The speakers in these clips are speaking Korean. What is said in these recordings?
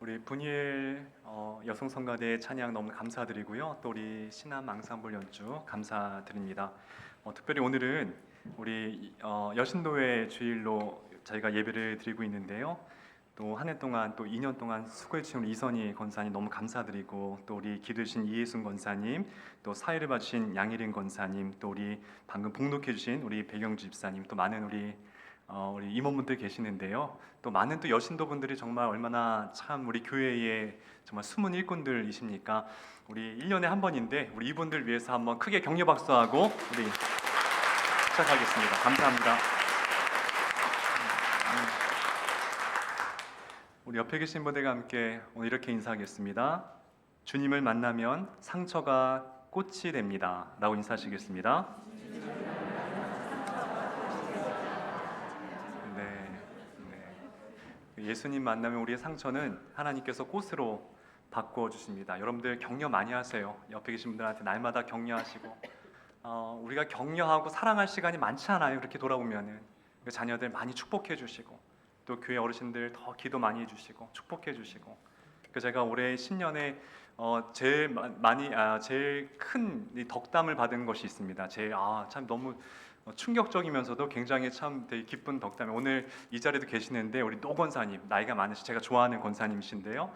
우리 분이엘 여성성가대 찬양 너무 감사드리고요. 또 우리 신암 앙상블 연주 감사드립니다. 특별히 오늘은 우리 여신도회 주일로 저희가 예배를 드리고 있는데요. 또 한 해 동안 또 2년 동안 수고해 주신 우리 이선희 권사님 너무 감사드리고, 또 우리 기도신 이예순 권사님, 또 사회를 봐주신 양혜린 권사님, 또 우리 방금 복록해 주신 우리 배경주 집사님, 또 많은 우리 임원분들 계시는데요. 또 많은 또 여신도 분들이 정말 얼마나 참 우리 교회의 정말 숨은 일꾼들이십니까? 우리 1년에 한 번인데 우리 이분들 위해서 한번 크게 격려 박수하고 우리 시작하겠습니다. 감사합니다. 우리 옆에 계신 분들과 함께 오늘 이렇게 인사하겠습니다. 주님을 만나면 상처가 꽃이 됩니다 라고 인사하시겠습니다. 예수님 만나면 우리의 상처는 하나님께서 꽃으로 바꾸어 주십니다. 여러분들 격려 많이 하세요. 옆에 계신 분들한테 날마다 격려하시고, 우리가 격려하고 사랑할 시간이 많지 않아요. 그렇게 돌아보면은 자녀들 많이 축복해 주시고, 또 교회 어르신들 더 기도 많이 해주시고 축복해 주시고. 제가 올해 신년에 제일 큰 덕담을 받은 것이 있습니다. 참 너무 충격적이면서도 굉장히 참 되게 기쁜 덕담이, 오늘 이 자리에도 계시는데 우리 노 권사님, 나이가 많으신 제가 좋아하는 권사님이신데요.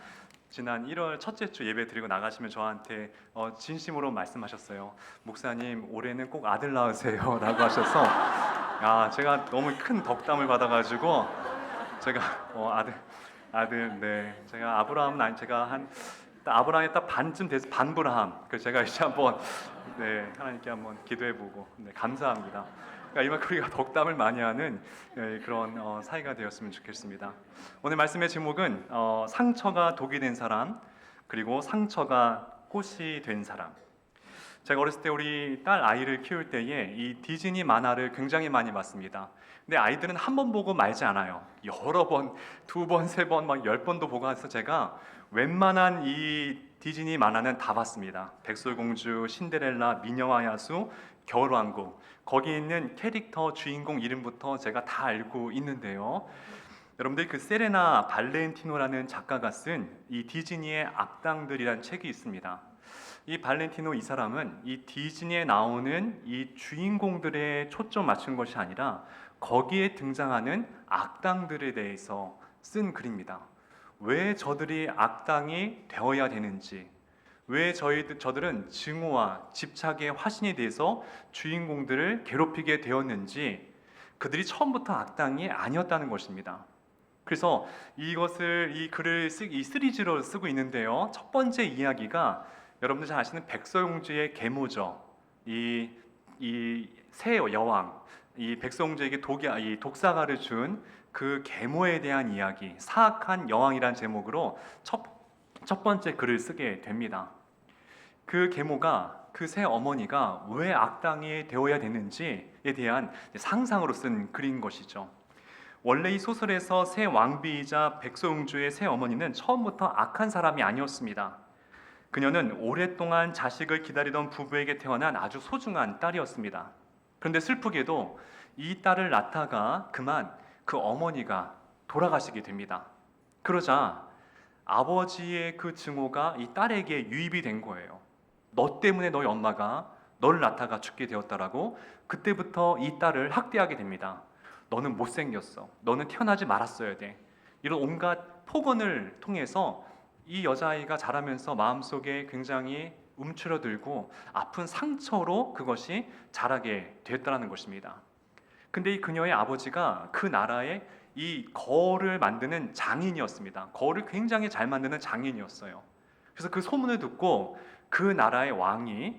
지난 1월 첫째 주 예배 드리고 나가시면 저한테 진심으로 말씀하셨어요. 목사님, 올해는 꼭 아들 낳으세요 라고 하셔서 제가 너무 큰 덕담을 받아가지고 제가 아들 제가 아브라함이 딱 반쯤 돼서 반브라함, 그래서 제가 이제 한번 하나님께 한번 기도해보고 감사합니다. 그러니까 이만큼 우리가 덕담을 많이 하는 그런 사이가 되었으면 좋겠습니다. 오늘 말씀의 제목은 상처가 독이 된 사람, 그리고 상처가 꽃이 된 사람. 제가 어렸을 때 우리 딸 아이를 키울 때에 이 디즈니 만화를 굉장히 많이 봤습니다. 근데 아이들은 한 번 보고 말지 않아요. 여러 번, 2번, 3번, 막 10번도 보고 해서 제가 웬만한 이 디즈니 만화는 다 봤습니다. 백설공주, 신데렐라, 미녀와 야수, 겨울왕국, 거기 있는 캐릭터 주인공 이름부터 제가 다 알고 있는데요. 여러분들 그 세레나 발렌티노라는 작가가 쓴 이 디즈니의 악당들이라는 책이 있습니다. 이 발렌티노, 이 사람은 이 디즈니에 나오는 이 주인공들에 초점 맞춘 것이 아니라 거기에 등장하는 악당들에 대해서 쓴 글입니다. 왜 저들이 악당이 되어야 되는지, 왜 저들은 증오와 집착의 화신이 돼서 주인공들을 괴롭히게 되었는지, 그들이 처음부터 악당이 아니었다는 것입니다. 그래서 이 글을 이 시리즈로 쓰고 있는데요. 첫 번째 이야기가 여러분들 잘 아시는 백설공주의 계모죠. 이 새 여왕, 이 백설공주에게 독사가를 준 그 계모에 대한 이야기, 사악한 여왕이란 제목으로 첫 번째 글을 쓰게 됩니다. 그 계모가, 그 새 어머니가 왜 악당이 되어야 되는지에 대한 상상으로 쓴 글인 것이죠. 원래 이 소설에서 새 왕비이자 백설공주의 새 어머니는 처음부터 악한 사람이 아니었습니다. 그녀는 오랫동안 자식을 기다리던 부부에게 태어난 아주 소중한 딸이었습니다. 그런데 슬프게도 이 딸을 낳다가 그만 그 어머니가 돌아가시게 됩니다. 그러자 아버지의 그 증오가 이 딸에게 유입이 된 거예요. 너 때문에 너희 엄마가 너를 낳다가 죽게 되었다라고 그때부터 이 딸을 학대하게 됩니다. 너는 못생겼어. 너는 태어나지 말았어야 돼. 이런 온갖 폭언을 통해서 이 여자아이가 자라면서 마음속에 굉장히 움츠러들고 아픈 상처로 그것이 자라게 됐다는 것입니다. 근데 이 그녀의 아버지가 그 나라의 이 거를 만드는 장인이었습니다. 거를 굉장히 잘 만드는 장인이었어요. 그래서 그 소문을 듣고 그 나라의 왕이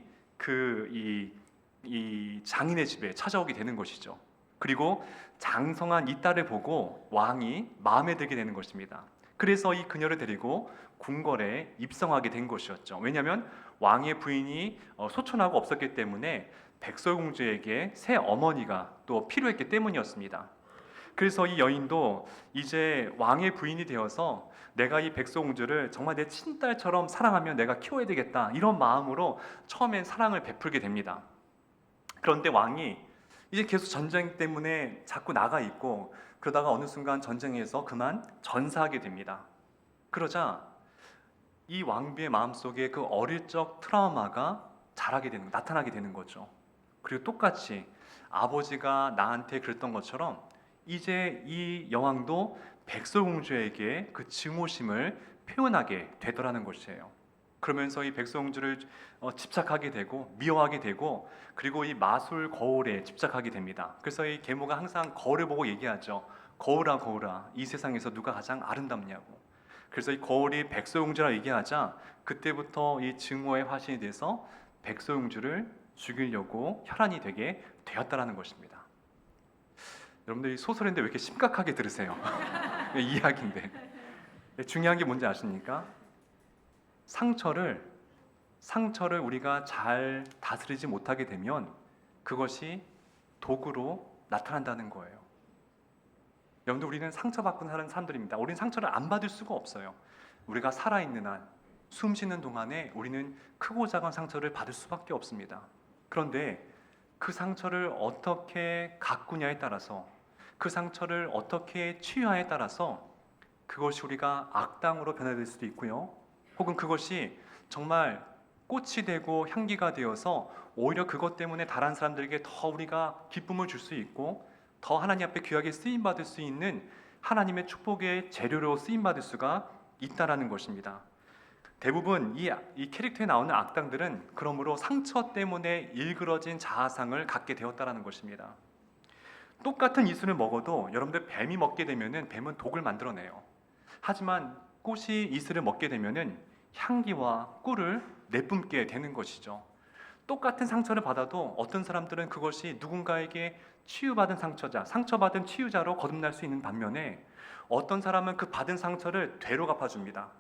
이 장인의 집에 찾아오게 되는 것이죠. 그리고 장성한 이 딸을 보고 왕이 마음에 들게 되는 것입니다. 그래서 이 그녀를 데리고 궁궐에 입성하게 된 것이었죠. 왜냐하면 왕의 부인이 소천하고 없었기 때문에 백설공주에게 새 어머니가 또 필요했기 때문이었습니다. 그래서 이 여인도 이제 왕의 부인이 되어서 내가 이 백설공주를 정말 내 친딸처럼 사랑하며 내가 키워야 되겠다, 이런 마음으로 처음엔 사랑을 베풀게 됩니다. 그런데 왕이 이제 계속 전쟁 때문에 자꾸 나가 있고, 그러다가 어느 순간 전쟁에서 그만 전사하게 됩니다. 그러자 이 왕비의 마음속에 그 어릴 적 트라우마가 나타나게 되는 거죠. 그리고 똑같이 아버지가 나한테 그랬던 것처럼 이제 이 여왕도 백설공주에게 그 증오심을 표현하게 되더라는 것이에요. 그러면서 이 백설공주를 집착하게 되고 미워하게 되고, 그리고 이 마술 거울에 집착하게 됩니다. 그래서 이 계모가 항상 거울을 보고 얘기하죠. 거울아 거울아, 이 세상에서 누가 가장 아름답냐고. 그래서 이 거울이 백설공주라 얘기하자 그때부터 이 증오의 화신이 돼서 백설공주를 죽이려고 혈안이 되게 되었다라는 것입니다. 여러분들 이 소설인데 왜 이렇게 심각하게 들으세요? 이야기인데. 중요한 게 뭔지 아십니까? 상처를 우리가 잘 다스리지 못하게 되면 그것이 독으로 나타난다는 거예요. 여러분들, 우리는 상처받고 사는 사람들입니다. 우리는 상처를 안 받을 수가 없어요. 우리가 살아있는 한, 숨 쉬는 동안에 우리는 크고 작은 상처를 받을 수밖에 없습니다. 그런데 그 상처를 어떻게 가꾸냐에 따라서, 그 상처를 어떻게 치유하냐에 따라서 그것이 우리가 악당으로 변화될 수도 있고요, 혹은 그것이 정말 꽃이 되고 향기가 되어서 오히려 그것 때문에 다른 사람들에게 더 우리가 기쁨을 줄 수 있고 더 하나님 앞에 귀하게 쓰임받을 수 있는 하나님의 축복의 재료로 쓰임받을 수가 있다라는 것입니다. 대부분 이 캐릭터에 나오는 악당들은 그러므로 상처 때문에 일그러진 자아상을 갖게 되었다라는 것입니다. 똑같은 이슬을 먹어도 여러분들, 뱀이 먹게 되면은 뱀은 독을 만들어내요. 하지만 꽃이 이슬을 먹게 되면은 향기와 꿀을 내뿜게 되는 것이죠. 똑같은 상처를 받아도 어떤 사람들은 그것이 누군가에게 치유받은 상처받은 치유자로 거듭날 수 있는 반면에, 어떤 사람은 그 받은 상처를 되로 갚아줍니다.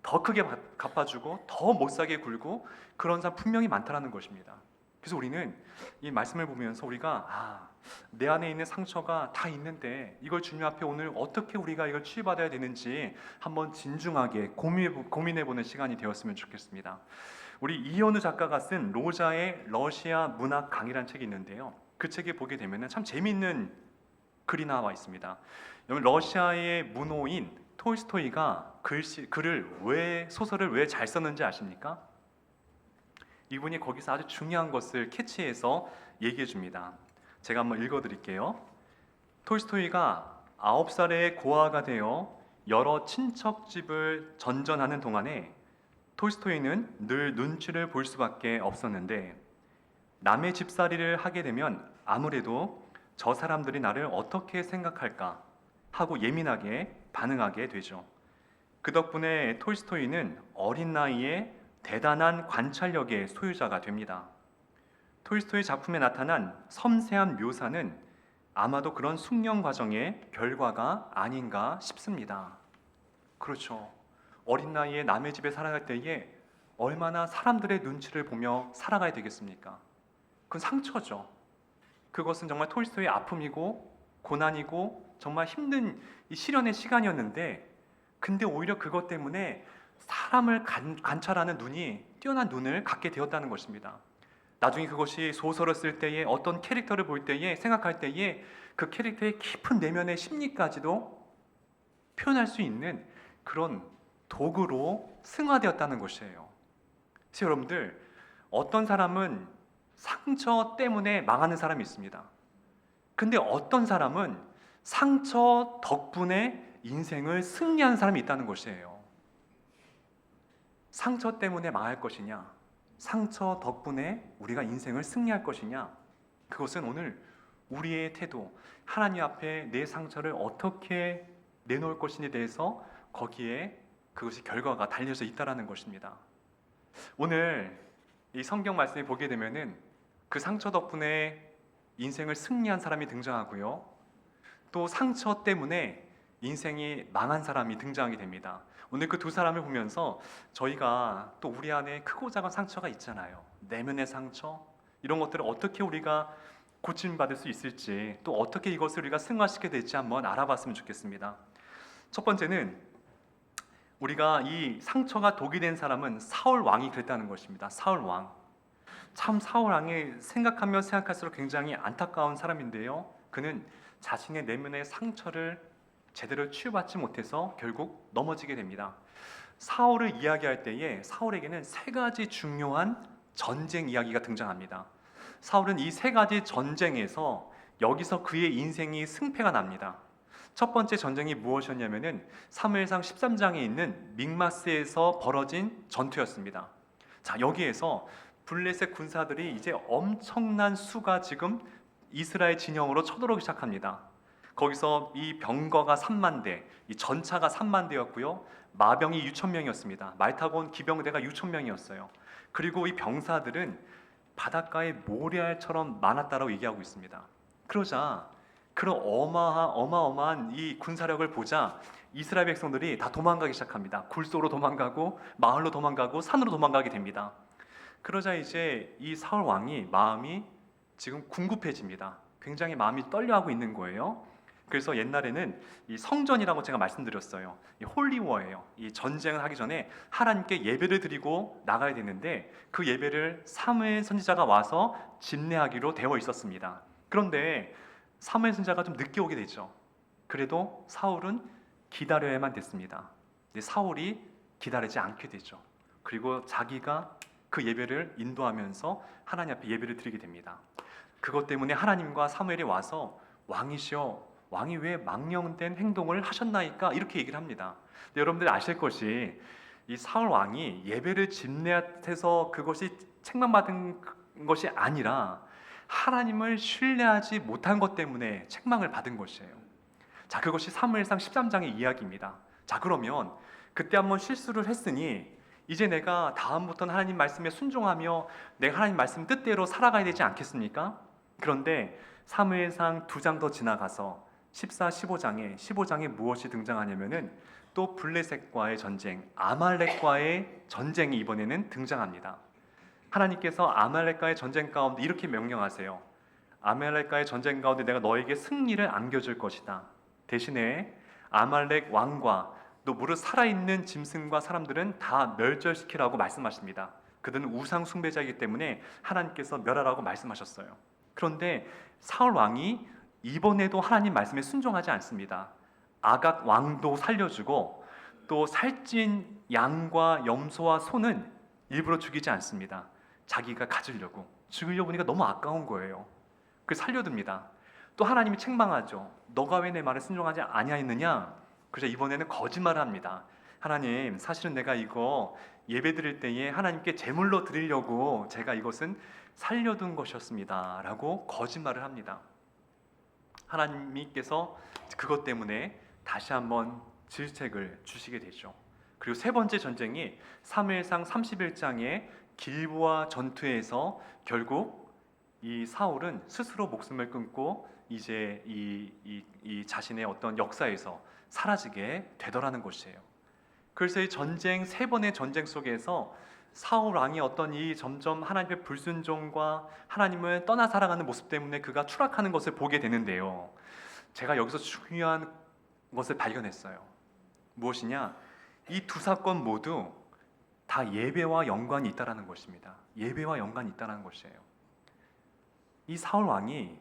더 크게 갚아주고 더 못사게 굴고, 그런 사람 분명히 많다라는 것입니다. 그래서 우리는 이 말씀을 보면서 우리가 내 안에 있는 상처가 다 있는데 이걸 주님 앞에 오늘 어떻게 우리가 이걸 치유받아야 되는지 한번 진중하게 고민해보는 시간이 되었으면 좋겠습니다. 우리 이현우 작가가 쓴 로자의 러시아 문학 강의라는 책이 있는데요, 그 책에 보게 되면 참 재미있는 글이 나와 있습니다. 러시아의 문호인 톨스토이가 소설을 왜 잘 썼는지 아십니까? 이분이 거기서 아주 중요한 것을 캐치해서 얘기해 줍니다. 제가 한번 읽어드릴게요. 톨스토이가 9살에 고아가 되어 여러 친척집을 전전하는 동안에 톨스토이는 늘 눈치를 볼 수밖에 없었는데, 남의 집살이를 하게 되면 아무래도 저 사람들이 나를 어떻게 생각할까 하고 예민하게 반응하게 되죠. 그 덕분에 톨스토이는 어린 나이에 대단한 관찰력의 소유자가 됩니다. 톨스토이 작품에 나타난 섬세한 묘사는 아마도 그런 숙련 과정의 결과가 아닌가 싶습니다. 그렇죠. 어린 나이에 남의 집에 살아갈 때에 얼마나 사람들의 눈치를 보며 살아가야 되겠습니까? 그건 상처죠. 그것은 정말 톨스토이의 아픔이고 고난이고 정말 힘든 이 시련의 시간이었는데, 근데 오히려 그것 때문에 사람을 관찰하는 눈이 뛰어난 눈을 갖게 되었다는 것입니다. 나중에 그것이 소설을 쓸 때에, 어떤 캐릭터를 볼 때에, 생각할 때에 그 캐릭터의 깊은 내면의 심리까지도 표현할 수 있는 그런 도구로 승화되었다는 것이에요. 그래서 여러분들, 어떤 사람은 상처 때문에 망하는 사람이 있습니다. 근데 어떤 사람은 상처 덕분에 인생을 승리하는 사람이 있다는 것이에요. 상처 때문에 망할 것이냐, 상처 덕분에 우리가 인생을 승리할 것이냐, 그것은 오늘 우리의 태도, 하나님 앞에 내 상처를 어떻게 내놓을 것인지에 대해서 거기에 그것이 결과가 달려져 있다는 것입니다. 오늘 이 성경 말씀을 보게 되면은 그 상처 덕분에 인생을 승리한 사람이 등장하고요, 또 상처 때문에 인생이 망한 사람이 등장하게 됩니다. 오늘 그 두 사람을 보면서 저희가 또 우리 안에 크고 작은 상처가 있잖아요. 내면의 상처, 이런 것들을 어떻게 우리가 고침받을 수 있을지, 또 어떻게 이것을 우리가 승화시켜야 될지 한번 알아봤으면 좋겠습니다. 첫 번째는, 우리가 이 상처가 독이 된 사람은 사울 왕이 그랬다는 것입니다. 사울 왕. 참 사울 왕이 생각하면 생각할수록 굉장히 안타까운 사람인데요, 그는 자신의 내면의 상처를 제대로 치유받지 못해서 결국 넘어지게 됩니다. 사울을 이야기할 때에 사울에게는 세 가지 중요한 전쟁 이야기가 등장합니다. 사울은 이 세 가지 전쟁에서 여기서 그의 인생이 승패가 납니다. 첫 번째 전쟁이 무엇이었냐면은 사무엘상 13장에 있는 믹마스에서 벌어진 전투였습니다. 자, 여기에서 블레셋 군사들이 이제 엄청난 수가 지금 이스라엘 진영으로 쳐들어오기 시작합니다. 거기서 이 병거가 3만 대, 이 전차가 3만 대였고요. 마병이 6천 명이었습니다. 말 타고 온 기병대가 6천 명이었어요. 그리고 이 병사들은 바닷가에 모래알처럼 많았다라고 얘기하고 있습니다. 그러자 그런 어마어마한 이 군사력을 보자 이스라엘 백성들이 다 도망가기 시작합니다. 굴 속으로 도망가고 마을로 도망가고 산으로 도망가게 됩니다. 그러자 이제 이 사울 왕이 마음이 지금 궁급해집니다. 굉장히 마음이 떨려하고 있는 거예요. 그래서 옛날에는 이 성전이라고 제가 말씀드렸어요. 이 홀리워예요. 이 전쟁을 하기 전에 하나님께 예배를 드리고 나가야 되는데 그 예배를 사무엘 선지자가 와서 집례하기로 되어 있었습니다. 그런데 사무엘 선지자가 좀 늦게 오게 되죠. 그래도 사울은 기다려야만 됐습니다. 사울이 기다리지 않게 되죠. 그리고 자기가 그 예배를 인도하면서 하나님 앞에 예배를 드리게 됩니다. 그것 때문에 하나님과 사무엘이 와서 왕이시여, 왕이 왜 망령된 행동을 하셨나이까? 이렇게 얘기를 합니다. 근데 여러분들 아실 것이 이 사울 왕이 예배를 집례해서 그것이 책망받은 것이 아니라 하나님을 신뢰하지 못한 것 때문에 책망을 받은 것이에요. 자, 그것이 사무엘상 13장의 이야기입니다. 자, 그러면 그때 한번 실수를 했으니 이제 내가 다음부터는 하나님 말씀에 순종하며 내가 하나님 말씀 뜻대로 살아가야 되지 않겠습니까? 그런데 사무엘상 2장 더 지나가서 14, 15장에 무엇이 등장하냐면은 또 블레셋과의 전쟁, 아말렉과의 전쟁이 이번에는 등장합니다. 하나님께서 아말렉과의 전쟁 가운데 이렇게 명령하세요. 아말렉과의 전쟁 가운데 내가 너에게 승리를 안겨줄 것이다. 대신에 아말렉 왕과 또 무릇 살아있는 짐승과 사람들은 다 멸절시키라고 말씀하십니다. 그들은 우상 숭배자이기 때문에 하나님께서 멸하라고 말씀하셨어요. 그런데 사울 왕이 이번에도 하나님 말씀에 순종하지 않습니다. 아각 왕도 살려주고 또 살찐 양과 염소와 소는 일부러 죽이지 않습니다. 자기가 가지려고, 죽이려고 보니까 너무 아까운 거예요. 그래서 살려둡니다. 또 하나님이 책망하죠. 너가 왜 내 말에 순종하지 아니하였느냐? 그래서 이번에는 거짓말을 합니다. 하나님, 사실은 내가 이거 예배 드릴 때에 하나님께 제물로 드리려고 제가 이것은 살려둔 것이었습니다 라고 거짓말을 합니다. 하나님께서 그것 때문에 다시 한번 질책을 주시게 되죠. 그리고 세 번째 전쟁이 사무엘상 31장의 길보아 전투에서 결국 이 사울은 스스로 목숨을 끊고 이제 이 자신의 어떤 역사에서 사라지게 되더라는 것이에요. 그래서 이 전쟁, 세 번의 전쟁 속에서 사울 왕이 어떤 이 점점 하나님의 불순종과 하나님을 떠나 살아가는 모습 때문에 그가 추락하는 것을 보게 되는데요. 제가 여기서 중요한 것을 발견했어요. 무엇이냐? 이 두 사건 모두 다 예배와 연관이 있다라는 것입니다. 예배와 연관이 있다라는 것이에요. 이 사울 왕이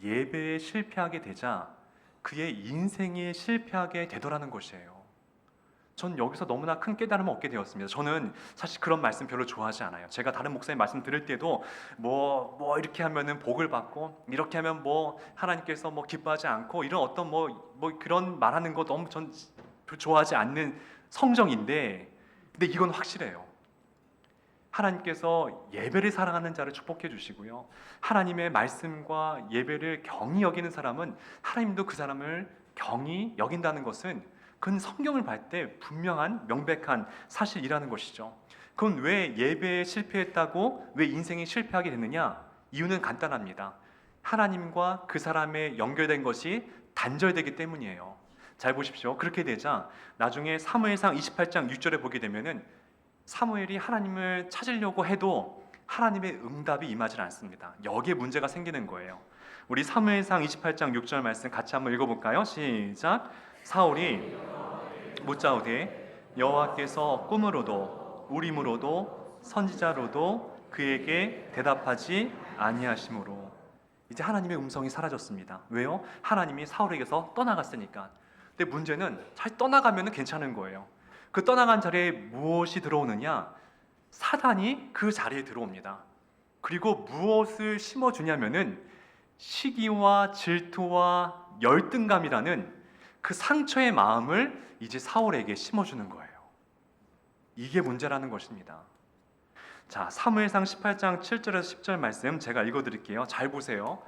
예배에 실패하게 되자 그의 인생이 실패하게 되더라는 것이에요. 전 여기서 너무나 큰 깨달음을 얻게 되었습니다. 저는 사실 그런 말씀 별로 좋아하지 않아요. 제가 다른 목사님 말씀 들을 때도 뭐 이렇게 하면은 복을 받고 이렇게 하면 뭐 하나님께서 뭐 기뻐하지 않고 이런 어떤 뭐 그런 말하는 거 너무 전 좋아하지 않는 성정인데, 근데 이건 확실해요. 하나님께서 예배를 사랑하는 자를 축복해 주시고요. 하나님의 말씀과 예배를 경히 여기는 사람은 하나님도 그 사람을 경히 여긴다는 것은 그건 성경을 볼 때 분명한 명백한 사실이라는 것이죠. 그건 왜 예배에 실패했다고 왜 인생이 실패하게 됐느냐? 이유는 간단합니다. 하나님과 그 사람의 연결된 것이 단절되기 때문이에요. 잘 보십시오. 그렇게 되자 나중에 사무엘상 28장 6절에 보게 되면은 사무엘이 하나님을 찾으려고 해도 하나님의 응답이 임하지 않습니다. 여기에 문제가 생기는 거예요. 우리 사무엘상 28장 6절 말씀 같이 한번 읽어볼까요? 시작. 사울이 묻자오되 여호와께서 꿈으로도 우림으로도 선지자로도 그에게 대답하지 아니하심으로. 이제 하나님의 음성이 사라졌습니다. 왜요? 하나님이 사울에게서 떠나갔으니까. 근데 문제는 잘 떠나가면 괜찮은 거예요. 그 떠나간 자리에 무엇이 들어오느냐? 사단이 그 자리에 들어옵니다. 그리고 무엇을 심어주냐면은 시기와 질투와 열등감이라는 그 상처의 마음을 이제 사울에게 심어주는 거예요. 이게 문제라는 것입니다. 자, 사무엘상 18장 7절에서 10절 말씀 제가 읽어드릴게요. 잘 보세요.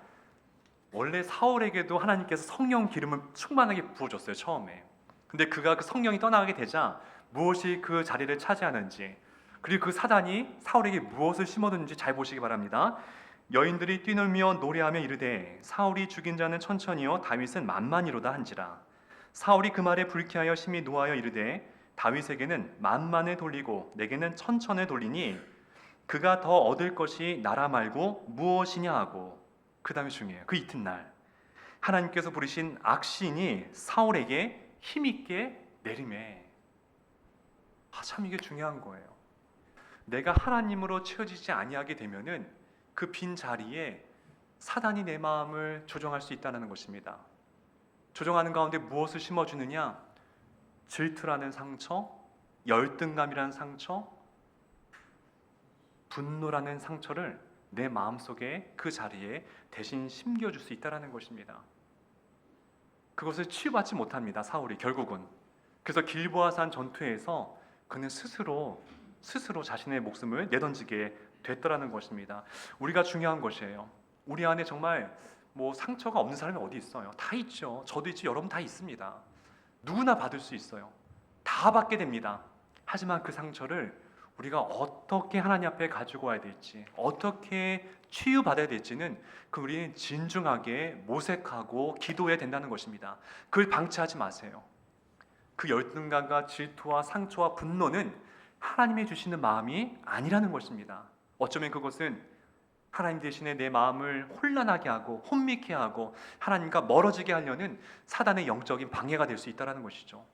원래 사울에게도 하나님께서 성령 기름을 충만하게 부어줬어요, 처음에. 근데 그가 그 성령이 떠나가게 되자 무엇이 그 자리를 차지하는지, 그리고 그 사단이 사울에게 무엇을 심어두는지 잘 보시기 바랍니다. 여인들이 뛰놀며 노래하며 이르되 사울이 죽인 자는 천천히요 다윗은 만만이로다 한지라. 사울이 그 말에 불쾌하여 심히 노하여 이르되 다윗에게는 만만을 돌리고 내게는 천천을 돌리니 그가 더 얻을 것이 나라 말고 무엇이냐 하고. 그 다음에 중요해요. 그 이튿날 하나님께서 부르신 악신이 사울에게 힘있게 내림에. 참 이게 중요한 거예요. 내가 하나님으로 채워지지 아니하게 되면은 그 빈 자리에 사단이 내 마음을 조종할 수 있다는 것입니다. 조종하는 가운데 무엇을 심어주느냐? 질투라는 상처, 열등감이라는 상처, 분노라는 상처를 내 마음속에 그 자리에 대신 심겨줄 수 있다는 것입니다. 그것을 치유받지 못합니다, 사울이 결국은. 그래서 길보아산 전투에서 그는 스스로 자신의 목숨을 내던지게 됐더라는 것입니다. 우리가 중요한 것이에요. 우리 안에 정말 상처가 없는 사람이 어디 있어요? 다 있죠. 저도 있지, 여러분 다 있습니다. 누구나 받을 수 있어요. 다 받게 됩니다. 하지만 그 상처를 우리가 어떻게 하나님 앞에 가지고 와야 될지, 어떻게 치유받아야 될지는 우리는 진중하게 모색하고 기도해야 된다는 것입니다. 그걸 방치하지 마세요. 그 열등감과 질투와 상처와 분노는 하나님이 주시는 마음이 아니라는 것입니다. 어쩌면 그것은 하나님 대신에 내 마음을 혼란하게 하고 혼미케 하고 하나님과 멀어지게 하려는 사단의 영적인 방해가 될 수 있다는 것이죠.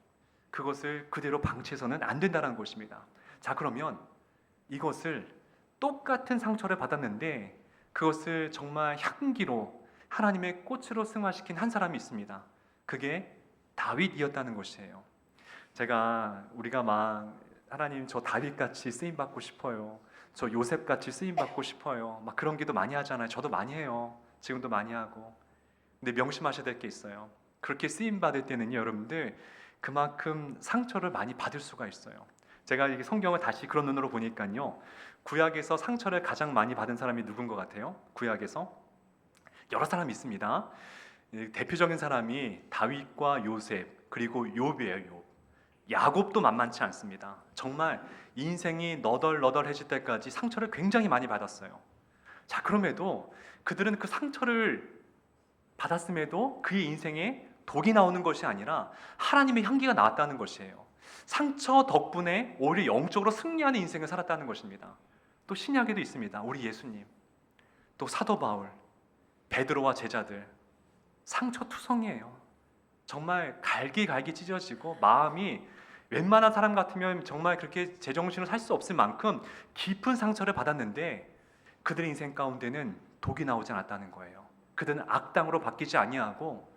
그것을 그대로 방치해서는 안 된다는 것입니다. 자, 그러면 이것을 똑같은 상처를 받았는데 그것을 정말 향기로 하나님의 꽃으로 승화시킨 한 사람이 있습니다. 그게 다윗이었다는 것이에요. 우리가 하나님 저 다윗같이 쓰임받고 싶어요, 저 요셉같이 쓰임받고 싶어요, 그런 기도 많이 하잖아요. 저도 많이 해요. 지금도 많이 하고. 근데 명심하셔야 될 게 있어요. 그렇게 쓰임받을 때는요, 여러분들 그만큼 상처를 많이 받을 수가 있어요. 제가 이게 성경을 다시 그런 눈으로 보니까요, 구약에서 상처를 가장 많이 받은 사람이 누군 것 같아요? 구약에서 여러 사람이 있습니다. 대표적인 사람이 다윗과 요셉, 그리고 욥이에요. 욥. 야곱도 만만치 않습니다. 정말 인생이 너덜너덜해질 때까지 상처를 굉장히 많이 받았어요. 자, 그럼에도 그들은 그 상처를 받았음에도 그의 인생에 독이 나오는 것이 아니라 하나님의 향기가 나왔다는 것이에요. 상처 덕분에 오히려 영적으로 승리하는 인생을 살았다는 것입니다. 또 신약에도 있습니다. 우리 예수님, 또 사도 바울, 베드로와 제자들, 상처투성이에요. 정말 갈기갈기 찢어지고 마음이 웬만한 사람 같으면 정말 그렇게 제정신을 살 수 없을 만큼 깊은 상처를 받았는데 그들의 인생 가운데는 독이 나오지 않았다는 거예요. 그들은 악당으로 바뀌지 아니하고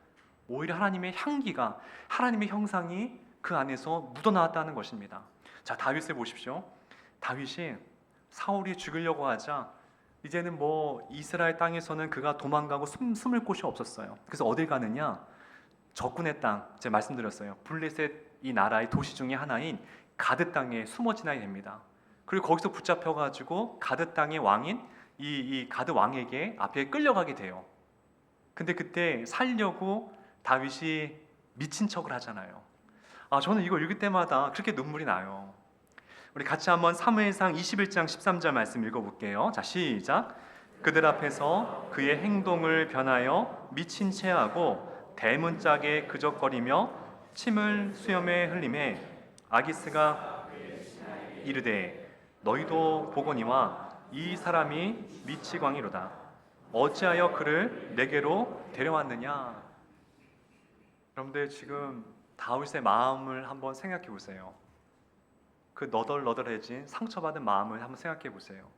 오히려 하나님의 향기가, 하나님의 형상이 그 안에서 묻어나왔다는 것입니다. 자, 다윗을 보십시오. 다윗이 사울이 죽이려고 하자 이제는 이스라엘 땅에서는 그가 도망가고 숨을 곳이 없었어요. 그래서 어딜 가느냐? 적군의 땅, 제가 말씀드렸어요. 블레셋 이 나라의 도시 중에 하나인 가드 땅에 숨어 지나야 됩니다. 그리고 거기서 붙잡혀가지고 가드 땅의 왕인 이 가드 왕에게 앞에 끌려가게 돼요. 근데 그때 살려고 다윗이 미친 척을 하잖아요. 저는 이거 읽을 때마다 그렇게 눈물이 나요. 우리 같이 한번 사무엘상 21장 13절 말씀 읽어볼게요. 자, 시작. 그들 앞에서 그의 행동을 변하여 미친 채 하고 대문짝에 그적거리며 침을 수염에 흘리매 아기스가 이르되 너희도 보거니와 이 사람이 미치광이로다. 어찌하여 그를 내게로 데려왔느냐? 여러분들 지금 다윗의 마음을 한번 생각해 보세요. 그 너덜너덜해진 상처받은 마음을 한번 생각해 보세요.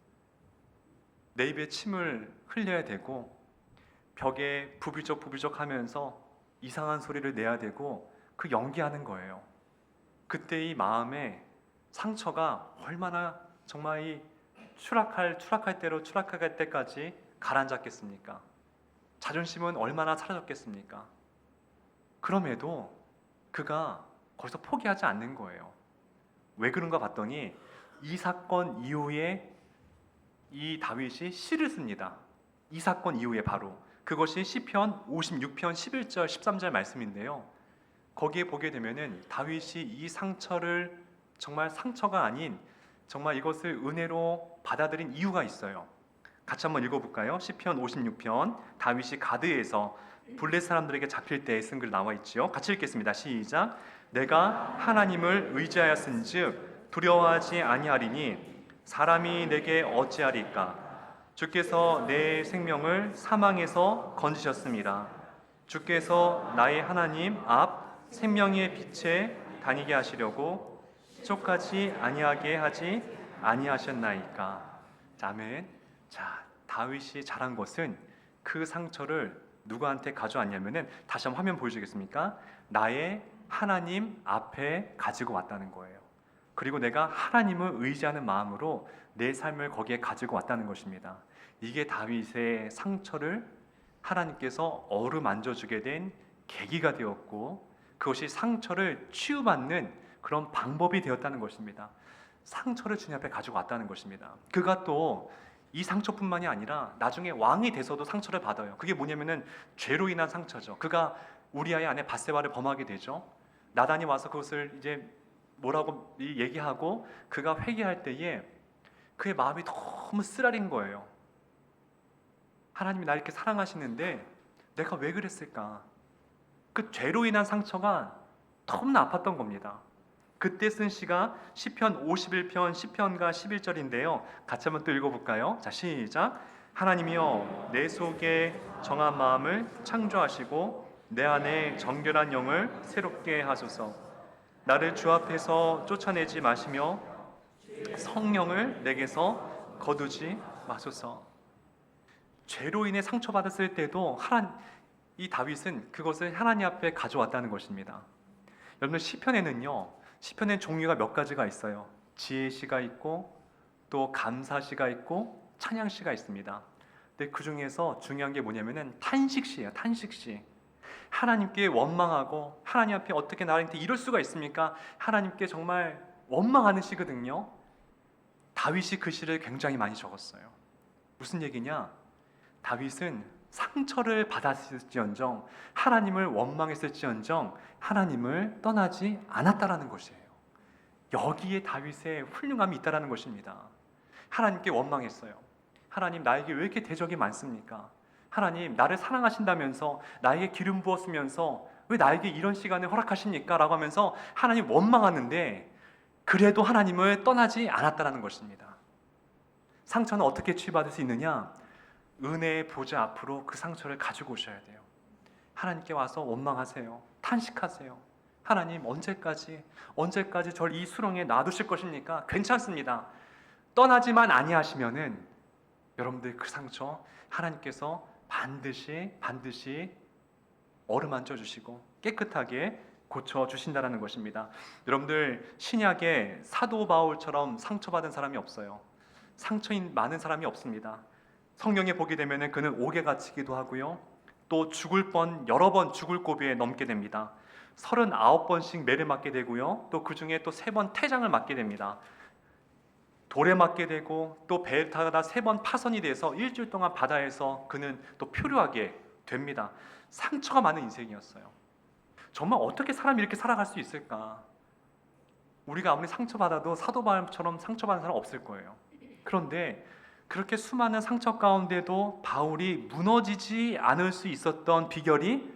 내 입에 침을 흘려야 되고 벽에 부비적부비적 하면서 이상한 소리를 내야 되고 그 연기하는 거예요. 그때 이 마음에 상처가 얼마나 정말 이 추락할 대로 추락할 때까지 가라앉았겠습니까? 자존심은 얼마나 사라졌겠습니까? 그럼에도 그가 거기서 포기하지 않는 거예요. 왜 그런가 봤더니 이 사건 이후에 이 다윗이 시를 씁니다. 이 사건 이후에 바로 그것이 시편 56편 11절 13절 말씀인데요. 거기에 보게 되면은 다윗이 이 상처를 정말 상처가 아닌 정말 이것을 은혜로 받아들인 이유가 있어요. 같이 한번 읽어볼까요? 시편 56편 다윗이 가드에서 블레 사람들에게 잡힐 때에 쓴 글 나와 있지요. 같이 읽겠습니다. 시작. 내가 하나님을 의지하였은즉 두려워하지 아니하리니 사람이 내게 어찌하리까? 주께서 내 생명을 사망에서 건지셨습니다. 주께서 나의 하나님 앞 생명의 빛에 다니게 하시려고 쫓가지 아니하게 하지 아니하셨나이까? 아멘. 자, 다윗이 잘한 것은 그 상처를 누구한테 가져왔냐면은 다시 한번 화면 보여주겠습니까? 나의 하나님 앞에 가지고 왔다는 거예요. 그리고 내가 하나님을 의지하는 마음으로 내 삶을 거기에 가지고 왔다는 것입니다. 이게 다윗의 상처를 하나님께서 어루만져주게 된 계기가 되었고 그것이 상처를 치유받는 그런 방법이 되었다는 것입니다. 상처를 주님 앞에 가지고 왔다는 것입니다. 그가 또 이 상처뿐만이 아니라 나중에 왕이 돼서도 상처를 받아요. 그게 뭐냐면은 죄로 인한 상처죠. 그가 우리아의 아내 밧세바를 범하게 되죠. 나단이 와서 그것을 이제 뭐라고 얘기하고 그가 회개할 때에 그의 마음이 너무 쓰라린 거예요. 하나님이 나 이렇게 사랑하시는데 내가 왜 그랬을까? 그 죄로 인한 상처가 너무나 아팠던 겁니다. 그때 쓴 시가 시편 51편 10편과 11절인데요. 같이 한번 또 읽어볼까요? 자, 시작. 하나님이여 내 속에 정한 마음을 창조하시고 내 안에 정결한 영을 새롭게 하소서. 나를 주 앞에서 쫓아내지 마시며 성령을 내게서 거두지 마소서. 죄로 인해 상처받았을 때도 이 다윗은 그것을 하나님 앞에 가져왔다는 것입니다. 여러분 시편에는요, 시편의 종류가 몇 가지가 있어요. 지혜시가 있고 또 감사시가 있고 찬양시가 있습니다. 근데 그 중에서 중요한 게 뭐냐면은 탄식시예요. 탄식시. 하나님께 원망하고 하나님 앞에 어떻게 나한테 이럴 수가 있습니까? 하나님께 정말 원망하는 시거든요. 다윗이 그 시를 굉장히 많이 적었어요. 무슨 얘기냐? 다윗은 상처를 받았을지언정 하나님을 원망했을지언정 하나님을 떠나지 않았다라는 것이에요. 여기에 다윗의 훌륭함이 있다라는 것입니다. 하나님께 원망했어요. 하나님 나에게 왜 이렇게 대적이 많습니까? 하나님 나를 사랑하신다면서 나에게 기름 부었으면서 왜 나에게 이런 시간을 허락하십니까? 라고 하면서 하나님 원망하는데 그래도 하나님을 떠나지 않았다라는 것입니다. 상처는 어떻게 치유받을 수 있느냐? 은혜의 보좌 앞으로 그 상처를 가지고 오셔야 돼요. 하나님께 와서 원망하세요. 탄식하세요. 하나님 언제까지 절 이 수렁에 놔두실 것입니까? 괜찮습니다. 떠나지만 아니하시면은 여러분들 그 상처 하나님께서 반드시 어루만져 주시고 깨끗하게 고쳐 주신다라는 것입니다. 여러분들 신약에 사도 바울처럼 상처받은 사람이 없어요. 상처인 많은 사람이 없습니다. 성경에 보게 되면은 그는 옥에 갇히기도 하고요. 또 여러 번 죽을 고비에 넘게 됩니다. 39번씩 매를 맞게 되고요. 또 그 중에 또 3번 태장을 맞게 됩니다. 돌에 맞게 되고 또 배에 타다 3번 파선이 돼서 일주일 동안 바다에서 그는 또 표류하게 됩니다. 상처가 많은 인생이었어요. 정말 어떻게 사람이 이렇게 살아갈 수 있을까? 우리가 아무리 상처받아도 사도 바울처럼 상처받은 사람 없을 거예요. 그런데 그렇게 수많은 상처 가운데도 바울이 무너지지 않을 수 있었던 비결이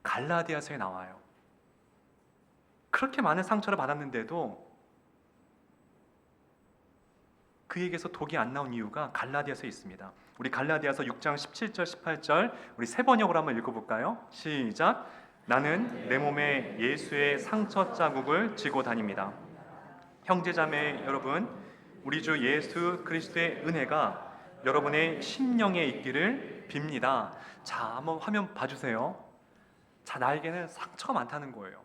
갈라디아서에 나와요. 그렇게 많은 상처를 받았는데도 그에게서 독이 안 나온 이유가 갈라디아서에 있습니다. 우리 갈라디아서 6장 17절 18절 우리 세 번역으로 한번 읽어볼까요? 시작. 나는 내 몸에 예수의 상처 자국을 지고 다닙니다. 형제자매 여러분, 우리 주 예수 그리스도의 은혜가 여러분의 심령에 있기를 빕니다. 자, 한번 화면 봐주세요. 자, 나에게는 상처가 많다는 거예요.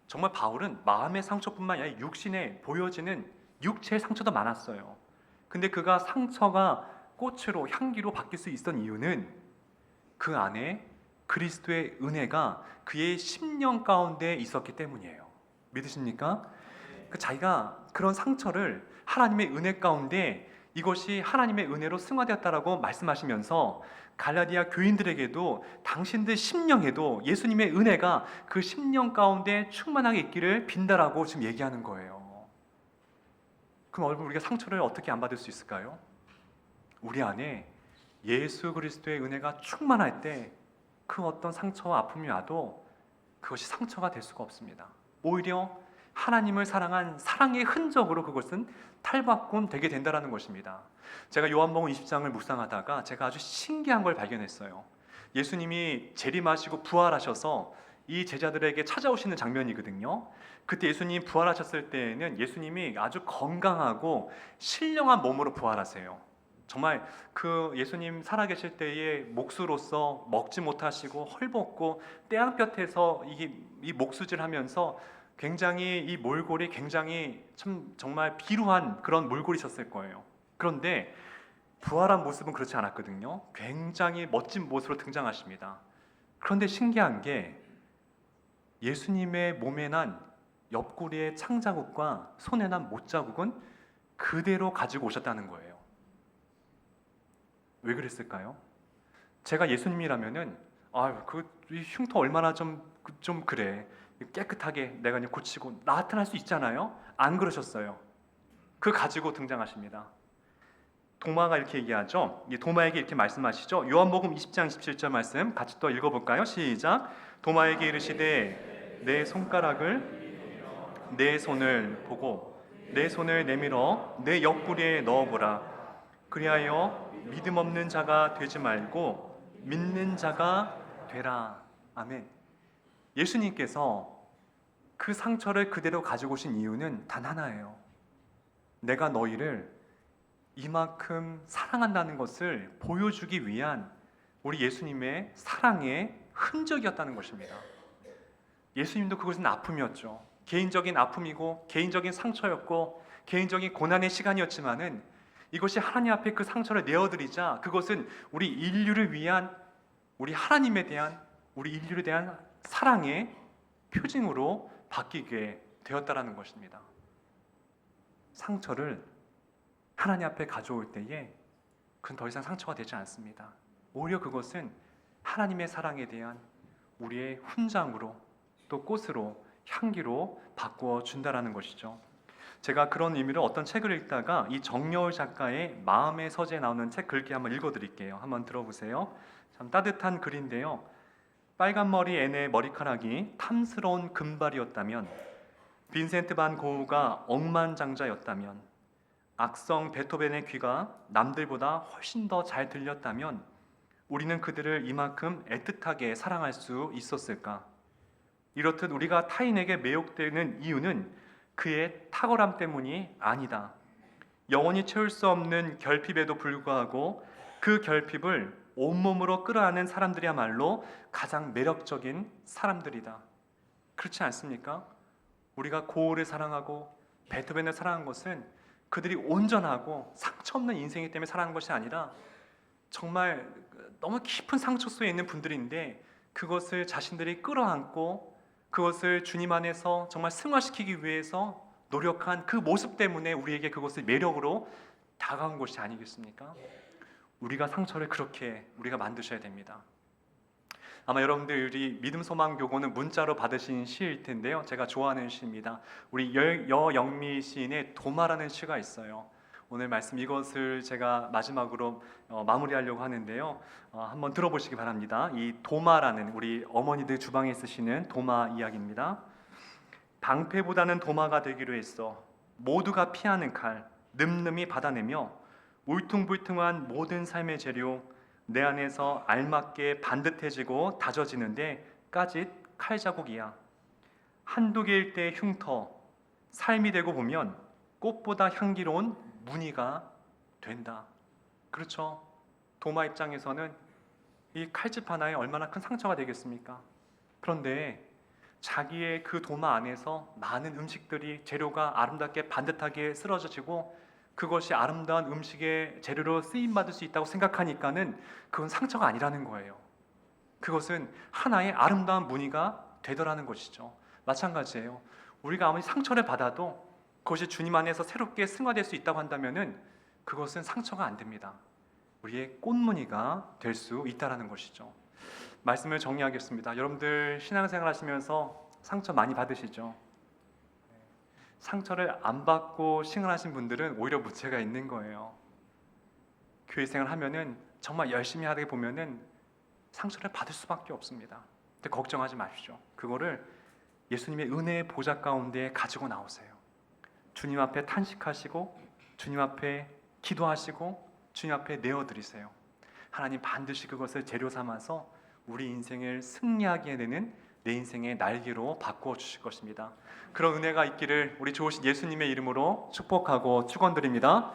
정말 바울은 마음의 상처뿐만 아니라 육신에 보여지는 육체의 상처도 많았어요. 근데 그가 상처가 꽃으로 향기로 바뀔 수 있었던 이유는 그 안에 그리스도의 은혜가 그의 심령 가운데 있었기 때문이에요. 믿으십니까? 자기가 그런 상처를 하나님의 은혜 가운데 이것이 하나님의 은혜로 승화되었다라고 말씀하시면서 갈라디아 교인들에게도 당신들 심령에도 예수님의 은혜가 그 심령 가운데 충만하게 있기를 빈다라고 지금 얘기하는 거예요. 그럼 여러분, 우리가 상처를 어떻게 안 받을 수 있을까요? 우리 안에 예수 그리스도의 은혜가 충만할 때 그 어떤 상처와 아픔이 와도 그것이 상처가 될 수가 없습니다. 오히려 하나님을 사랑한 사랑의 흔적으로 그것은 탈바꿈 되게 된다는 것입니다. 제가 요한복음 20장을 묵상하다가 제가 아주 신기한 걸 발견했어요. 예수님이 재림하시고 부활하셔서 이 제자들에게 찾아오시는 장면이거든요. 그때 예수님 부활하셨을 때에는 예수님이 아주 건강하고 신령한 몸으로 부활하세요. 정말 그 예수님 살아계실 때의 몫으로서 먹지 못하시고 헐벗고 떼양볕에서 이 목수질하면서 굉장히 이 몰골이 굉장히 참 정말 비루한 그런 몰골이셨을 거예요. 그런데 부활한 모습은 그렇지 않았거든요. 굉장히 멋진 모습으로 등장하십니다. 그런데 신기한 게 예수님의 몸에 난 옆구리의 창자국과 손에 난 못자국은 그대로 가지고 오셨다는 거예요. 왜 그랬을까요? 제가 예수님이라면은 그 흉터 얼마나 좀 그래 깨끗하게 내가 그냥 고치고 나타날 수 있잖아요. 안 그러셨어요. 그 가지고 등장하십니다. 도마가 이렇게 얘기하죠. 도마에게 이렇게 말씀하시죠. 요한복음 20장 17절 말씀 같이 또 읽어볼까요? 시작. 도마에게 이르시되 내 손가락을 내 손을 보고 내 손을 내밀어 내 옆구리에 넣어보라. 그리하여 믿음 없는 자가 되지 말고 믿는 자가 되라. 아멘. 예수님께서 그 상처를 그대로 가지고 오신 이유는 단 하나예요. 내가 너희를 이만큼 사랑한다는 것을 보여주기 위한 우리 예수님의 사랑의 흔적이었다는 것입니다. 예수님도 그것은 아픔이었죠. 개인적인 아픔이고 개인적인 상처였고 개인적인 고난의 시간이었지만은 이것이 하나님 앞에 그 상처를 내어드리자 그것은 우리 인류를 위한 우리 하나님에 대한 우리 인류에 대한 사랑의 표징으로 바뀌게 되었다라는 것입니다. 상처를 하나님 앞에 가져올 때에 그건 더 이상 상처가 되지 않습니다. 오히려 그것은 하나님의 사랑에 대한 우리의 훈장으로 또 꽃으로 향기로 바꾸어 준다라는 것이죠. 제가 그런 의미로 어떤 책을 읽다가 이 정여울 작가의 마음의 서재에 나오는 책 글귀 한번 읽어드릴게요. 한번 들어보세요. 참 따뜻한 글인데요. 빨간 머리 앤의 머리카락이 탐스러운 금발이었다면, 빈센트 반 고흐가 억만장자였다면, 악성 베토벤의 귀가 남들보다 훨씬 더 잘 들렸다면 우리는 그들을 이만큼 애틋하게 사랑할 수 있었을까? 이렇듯 우리가 타인에게 매혹되는 이유는 그의 탁월함 때문이 아니다. 영원히 채울 수 없는 결핍에도 불구하고 그 결핍을 온몸으로 끌어안는 사람들이야말로 가장 매력적인 사람들이다. 그렇지 않습니까? 우리가 고흐를 사랑하고 베토벤을 사랑한 것은 그들이 온전하고 상처 없는 인생이기 때문에 사랑한 것이 아니라 정말 너무 깊은 상처 속에 있는 분들인데 그것을 자신들이 끌어안고 그것을 주님 안에서 정말 승화시키기 위해서 노력한 그 모습 때문에 우리에게 그것을 매력으로 다가온 것이 아니겠습니까? 우리가 상처를 그렇게 우리가 만드셔야 됩니다. 아마 여러분들이 믿음 소망 교고는 문자로 받으신 시일 텐데요. 제가 좋아하는 시입니다. 우리 여영미 시인의 도마라는 시가 있어요. 오늘 말씀 이것을 제가 마지막으로 마무리하려고 하는데요. 한번 들어보시기 바랍니다. 이 도마라는 우리 어머니들 주방에 쓰시는 도마 이야기입니다. 방패보다는 도마가 되기로 했어. 모두가 피하는 칼, 늠름히 받아내며 울퉁불퉁한 모든 삶의 재료 내 안에서 알맞게 반듯해지고 다져지는데 까짓 칼자국이야. 한두 개일 때 흉터, 삶이 되고 보면 꽃보다 향기로운 무늬가 된다. 그렇죠? 도마 입장에서는 이 칼집 하나에 얼마나 큰 상처가 되겠습니까? 그런데 자기의 그 도마 안에서 많은 음식들이 재료가 아름답게 반듯하게 쓰러지고 그것이 아름다운 음식의 재료로 쓰임 받을 수 있다고 생각하니까는 그건 상처가 아니라는 거예요. 그것은 하나의 아름다운 무늬가 되더라는 것이죠. 마찬가지예요. 우리가 아무리 상처를 받아도 그것이 주님 안에서 새롭게 승화될 수 있다고 한다면은 그것은 상처가 안 됩니다. 우리의 꽃무늬가 될 수 있다라는 것이죠. 말씀을 정리하겠습니다. 여러분들 신앙생활 하시면서 상처 많이 받으시죠? 상처를 안 받고 신앙하신 분들은 오히려 문제가 있는 거예요. 교회 생활 하면은 정말 열심히 하다 보면은 상처를 받을 수밖에 없습니다. 근데 걱정하지 마십시오. 그거를 예수님의 은혜의 보좌 가운데 가지고 나오세요. 주님 앞에 탄식하시고 주님 앞에 기도하시고 주님 앞에 내어드리세요. 하나님 반드시 그것을 재료 삼아서 우리 인생을 승리하게 되는 내 인생의 날개로 바꾸어 주실 것입니다. 그런 은혜가 있기를 우리 좋으신 예수님의 이름으로 축복하고 축원드립니다.